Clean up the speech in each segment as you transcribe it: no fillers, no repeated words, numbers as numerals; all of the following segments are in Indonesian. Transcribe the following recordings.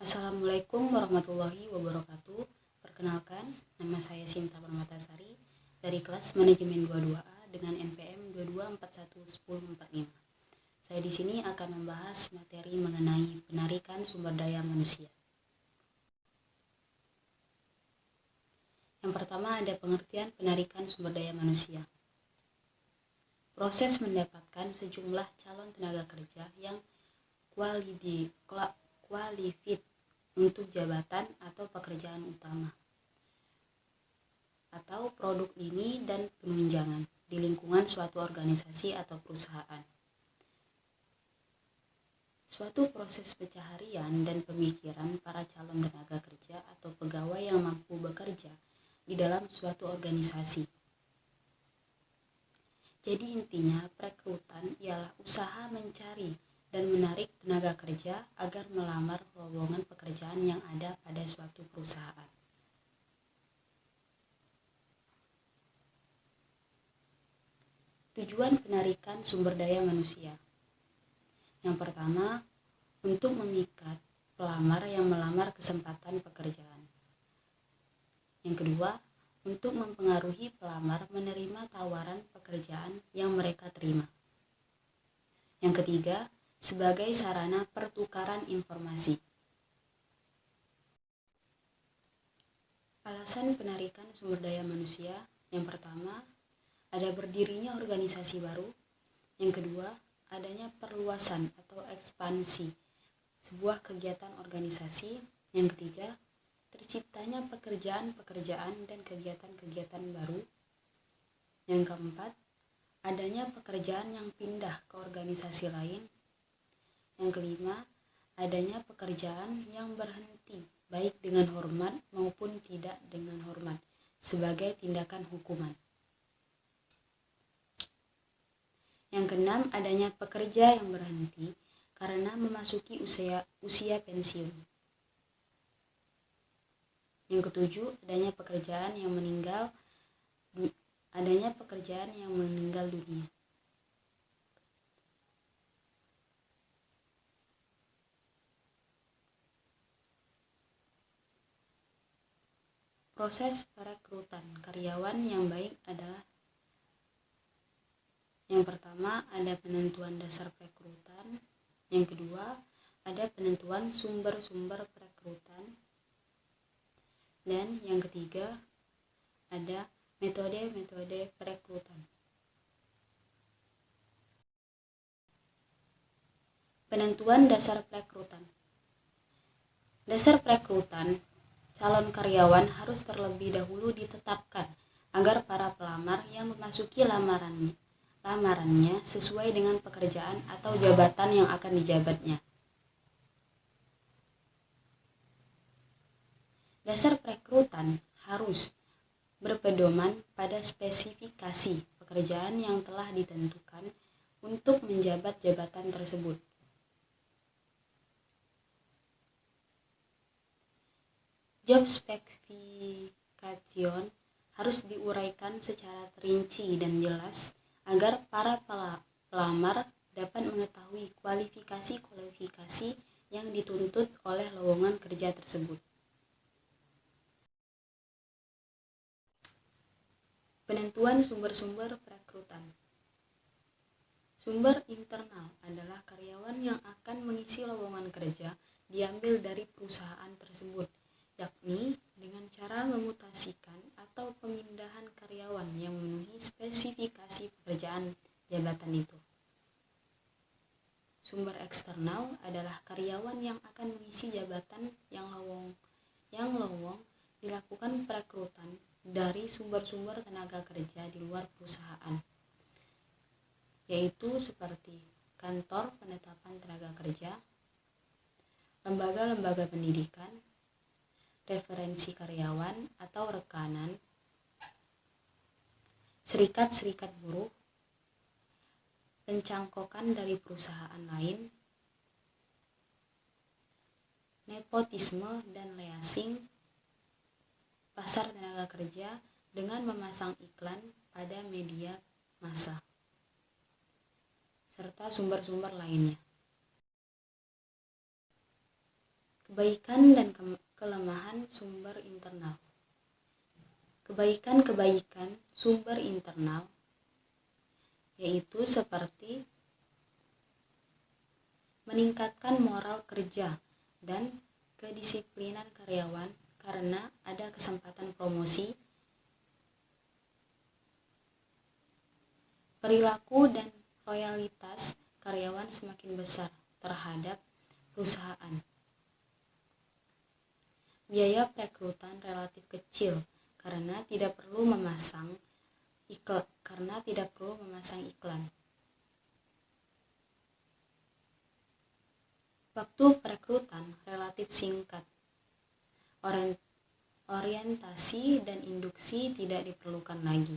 Assalamualaikum warahmatullahi wabarakatuh. Perkenalkan, nama saya Sinta Permatasari dari kelas Manajemen 22A dengan NPM 22411045. Saya di sini akan membahas materi mengenai penarikan sumber daya manusia. Yang pertama ada pengertian penarikan sumber daya manusia. Proses mendapatkan sejumlah calon tenaga kerja yang qualified untuk jabatan atau pekerjaan utama atau produk lini dan penunjangan di lingkungan suatu organisasi atau perusahaan. Suatu proses pencaharian dan pemikiran para calon tenaga kerja atau pegawai yang mampu bekerja di dalam suatu organisasi. Jadi intinya perekrutan ialah usaha mencari dan menarik tenaga kerja agar melamar lowongan pekerjaan yang ada pada suatu perusahaan. Tujuan penarikan sumber daya manusia. Yang pertama, untuk memikat pelamar yang melamar kesempatan pekerjaan. Yang kedua, untuk mempengaruhi pelamar menerima tawaran pekerjaan yang mereka terima. Yang ketiga, sebagai sarana pertukaran informasi. Alasan penarikan sumber daya manusia. Yang pertama, ada berdirinya organisasi baru. Yang kedua, adanya perluasan atau ekspansi sebuah kegiatan organisasi. Yang ketiga, terciptanya pekerjaan-pekerjaan dan kegiatan-kegiatan baru. Yang keempat, adanya pekerjaan yang pindah ke organisasi lain. Yang kelima, adanya pekerjaan yang berhenti baik dengan hormat maupun tidak dengan hormat sebagai tindakan hukuman. Yang keenam, adanya pekerja yang berhenti karena memasuki usia pensiun. Yang ketujuh, adanya pekerjaan yang meninggal dunia. Proses perekrutan karyawan yang baik adalah: yang pertama, ada penentuan dasar perekrutan. Yang kedua, ada penentuan sumber-sumber perekrutan. Dan yang ketiga, ada metode-metode perekrutan. Penentuan dasar perekrutan. Dasar perekrutan calon karyawan harus terlebih dahulu ditetapkan agar para pelamar yang memasuki lamarannya sesuai dengan pekerjaan atau jabatan yang akan dijabatnya. Dasar perekrutan harus berpedoman pada spesifikasi pekerjaan yang telah ditentukan untuk menjabat jabatan tersebut. Job specification harus diuraikan secara rinci dan jelas agar para pelamar dapat mengetahui kualifikasi yang dituntut oleh lowongan kerja tersebut. Penentuan sumber-sumber perekrutan. Sumber internal adalah karyawan yang akan mengisi lowongan kerja diambil dari perusahaan tersebut, yakni dengan cara memutasikan atau pemindahan karyawan yang memenuhi spesifikasi pekerjaan jabatan itu. Sumber eksternal adalah karyawan yang akan mengisi jabatan yang lowong dilakukan perekrutan dari sumber-sumber tenaga kerja di luar perusahaan, yaitu seperti kantor penetapan tenaga kerja, lembaga-lembaga pendidikan, referensi karyawan atau rekanan, serikat-serikat buruh, pencangkokan dari perusahaan lain, nepotisme dan leasing, pasar tenaga kerja dengan memasang iklan pada media massa, serta sumber-sumber lainnya. Kebaikan dan kelemahan sumber internal. Kebaikan-kebaikan sumber internal yaitu seperti meningkatkan moral kerja dan kedisiplinan karyawan karena ada kesempatan promosi, perilaku dan loyalitas karyawan semakin besar terhadap perusahaan. Biaya perekrutan relatif kecil karena tidak perlu memasang iklan. Waktu perekrutan relatif singkat. Orientasi dan induksi tidak diperlukan lagi.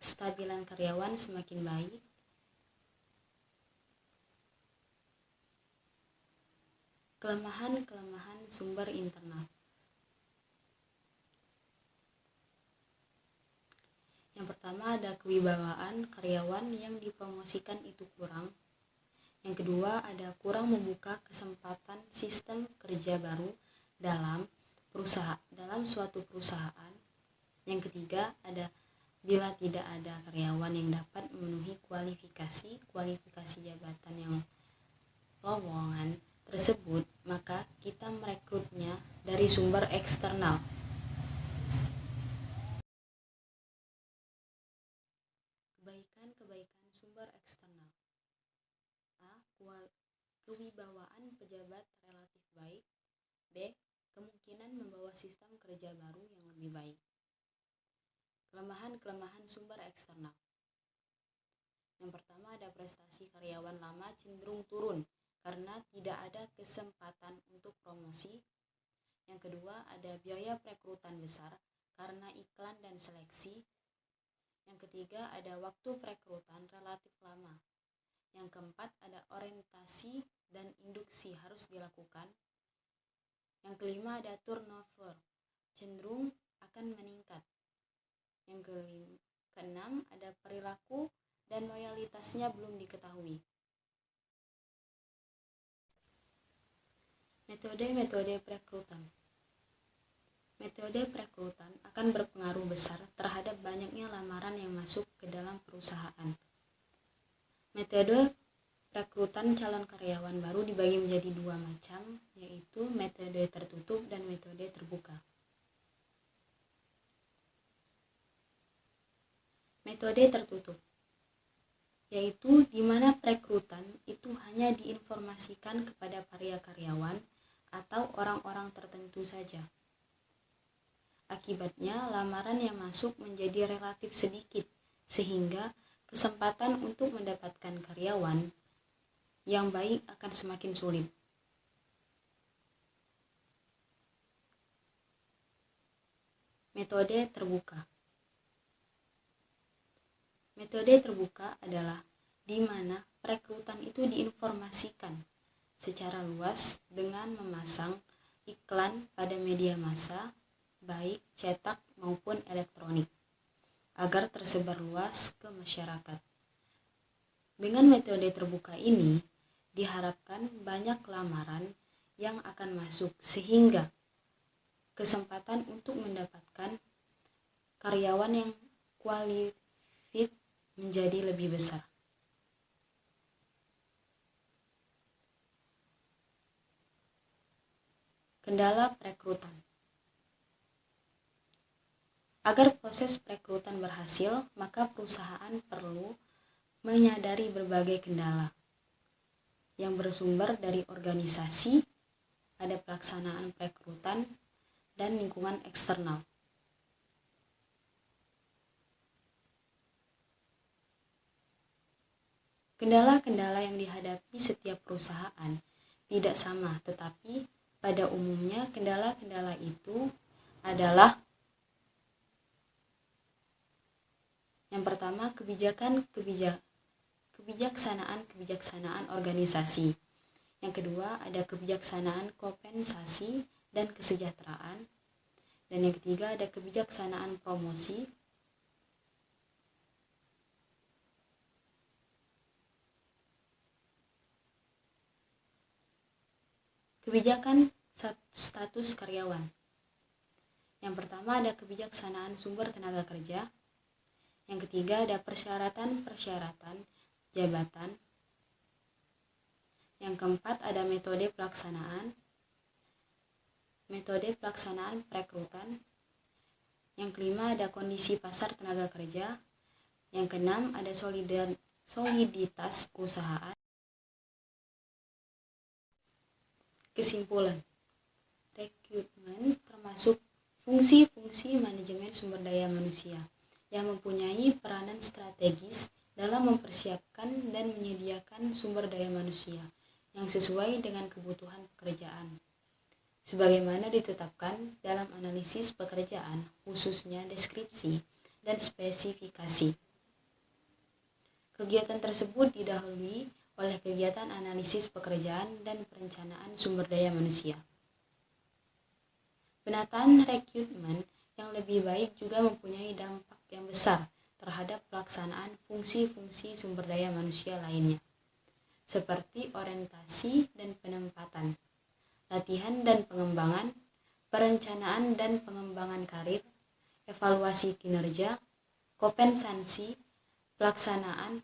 Kestabilan karyawan semakin baik. Kelemahan-kelemahan sumber internal. Yang pertama ada kewibawaan karyawan yang dipromosikan itu kurang. Yang kedua ada kurang membuka kesempatan sistem kerja baru dalam suatu perusahaan. Yang ketiga ada bila tidak ada karyawan yang dapat memenuhi kualifikasi jabatan yang lowongan tersebut, maka kita merekrutnya dari sumber eksternal. Kebaikan sumber eksternal. A. Kewibawaan pejabat relatif baik. B. Kemungkinan membawa sistem kerja baru yang lebih baik. Kelemahan sumber eksternal. Yang pertama ada prestasi karyawan lama cenderung turun karena tidak ada kesempatan untuk promosi. Yang kedua ada biaya perekrutan besar karena iklan dan seleksi. Yang ketiga ada waktu perekrutan relatif lama. Yang keempat ada orientasi dan induksi harus dilakukan. Yang kelima ada turnover cenderung akan meningkat. Yang keenam ada perilaku dan loyalitasnya belum diketahui. Metode perekrutan. Metode perekrutan akan berpengaruh besar terhadap banyaknya lamaran yang masuk ke dalam perusahaan. Metode perekrutan calon karyawan baru dibagi menjadi dua macam, yaitu metode tertutup dan metode terbuka. Metode tertutup yaitu di mana perekrutan itu hanya diinformasikan kepada para karyawan atau orang-orang tertentu saja. Akibatnya, lamaran yang masuk menjadi relatif sedikit, sehingga kesempatan untuk mendapatkan karyawan yang baik akan semakin sulit. Metode terbuka. Metode terbuka adalah di mana perekrutan itu diinformasikan secara luas dengan memasang iklan pada media massa, baik cetak maupun elektronik, agar tersebar luas ke masyarakat. Dengan metode terbuka ini, diharapkan banyak lamaran yang akan masuk sehingga kesempatan untuk mendapatkan karyawan yang kualifikasi menjadi lebih besar. Kendala perekrutan. Agar proses perekrutan berhasil, maka perusahaan perlu menyadari berbagai kendala yang bersumber dari organisasi, ada pelaksanaan perekrutan, dan lingkungan eksternal. Kendala-kendala yang dihadapi setiap perusahaan tidak sama, tetapi pada umumnya kendala-kendala itu adalah yang pertama kebijaksanaan organisasi. Yang kedua ada kebijaksanaan kompensasi dan kesejahteraan. Dan yang ketiga ada kebijaksanaan promosi. Kebijakan status karyawan. Yang pertama ada kebijaksanaan sumber tenaga kerja. Yang ketiga ada persyaratan jabatan. Yang keempat ada metode pelaksanaan perekrutan. Yang kelima ada kondisi pasar tenaga kerja. Yang keenam ada soliditas perusahaan. Kesimpulan, rekrutmen termasuk fungsi-fungsi manajemen sumber daya manusia yang mempunyai peranan strategis dalam mempersiapkan dan menyediakan sumber daya manusia yang sesuai dengan kebutuhan pekerjaan, sebagaimana ditetapkan dalam analisis pekerjaan, khususnya deskripsi dan spesifikasi. Kegiatan tersebut didahului oleh kegiatan analisis pekerjaan dan perencanaan sumber daya manusia. Penataan rekrutmen yang lebih baik juga mempunyai dampak yang besar terhadap pelaksanaan fungsi-fungsi sumber daya manusia lainnya, seperti orientasi dan penempatan, latihan dan pengembangan, perencanaan dan pengembangan karir, evaluasi kinerja, kompensasi, pelaksanaan.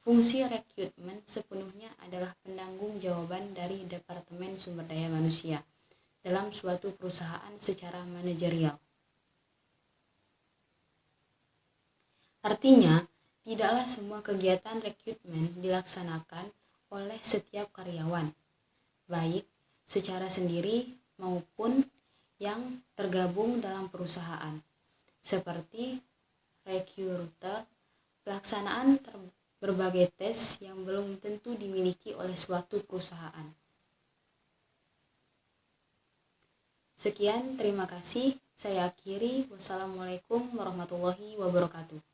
Fungsi rekrutmen sepenuhnya adalah penanggung-jawaban dari Departemen Sumber Daya Manusia dalam suatu perusahaan secara manajerial. Artinya, tidaklah semua kegiatan rekrutmen dilaksanakan oleh setiap karyawan, baik secara sendiri maupun yang tergabung dalam perusahaan, seperti recruiter, pelaksanaan berbagai tes yang belum tentu dimiliki oleh suatu perusahaan. Sekian, terima kasih. Saya akhiri. Wassalamualaikum warahmatullahi wabarakatuh.